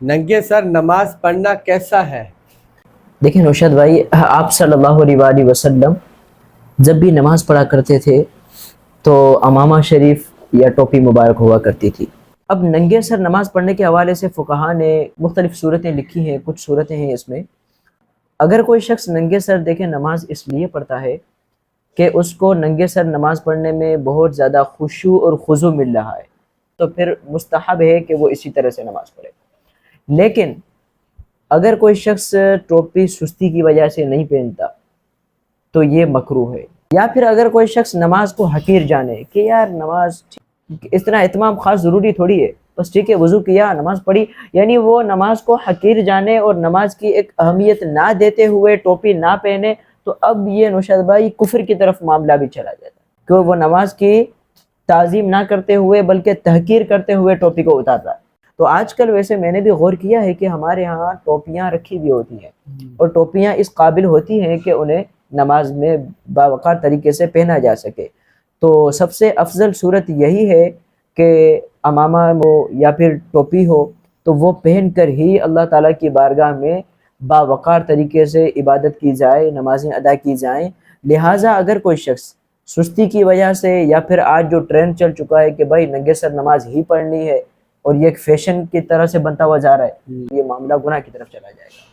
ننگے سر نماز پڑھنا کیسا ہے؟ دیکھیں نوشاد بھائی، آپ صلی اللہ علیہ وآلہ وسلم جب بھی نماز پڑھا کرتے تھے تو امامہ شریف یا ٹوپی مبارک ہوا کرتی تھی۔ اب ننگے سر نماز پڑھنے کے حوالے سے فقہا نے مختلف صورتیں لکھی ہیں، کچھ صورتیں ہیں اس میں۔ اگر کوئی شخص ننگے سر دیکھیں نماز اس لیے پڑھتا ہے کہ اس کو ننگے سر نماز پڑھنے میں بہت زیادہ خشوع اور خضوع مل رہا ہے، تو پھر مستحب ہے کہ وہ اسی طرح سے نماز پڑھے۔ لیکن اگر کوئی شخص ٹوپی سستی کی وجہ سے نہیں پہنتا تو یہ مکروہ ہے۔ یا پھر اگر کوئی شخص نماز کو حقیر جانے کہ یار نماز اتنا اہتمام خاص ضروری تھوڑی ہے، بس ٹھیک ہے وضو کیا نماز پڑھی، یعنی وہ نماز کو حقیر جانے اور نماز کی ایک اہمیت نہ دیتے ہوئے ٹوپی نہ پہنے، تو اب یہ نوشاد بھائی کفر کی طرف معاملہ بھی چلا جاتا ہے کہ وہ نماز کی تعظیم نہ کرتے ہوئے بلکہ تحقیر کرتے ہوئے ٹوپی کو اتارتا ہے۔ تو آج کل ویسے میں نے بھی غور کیا ہے کہ ہمارے ہاں ٹوپیاں رکھی بھی ہوتی ہیں، اور ٹوپیاں اس قابل ہوتی ہیں کہ انہیں نماز میں باوقار طریقے سے پہنا جا سکے۔ تو سب سے افضل صورت یہی ہے کہ امامہ ہو یا پھر ٹوپی ہو تو وہ پہن کر ہی اللہ تعالیٰ کی بارگاہ میں باوقار طریقے سے عبادت کی جائے، نمازیں ادا کی جائیں۔ لہٰذا اگر کوئی شخص سستی کی وجہ سے یا پھر آج جو ٹرینڈ چل چکا ہے کہ بھائی ننگے سر نماز ہی پڑھنی ہے اور یہ ایک فیشن کی طرح سے بنتا ہوا جا رہا ہے، یہ معاملہ گناہ کی طرف چلا جائے گا۔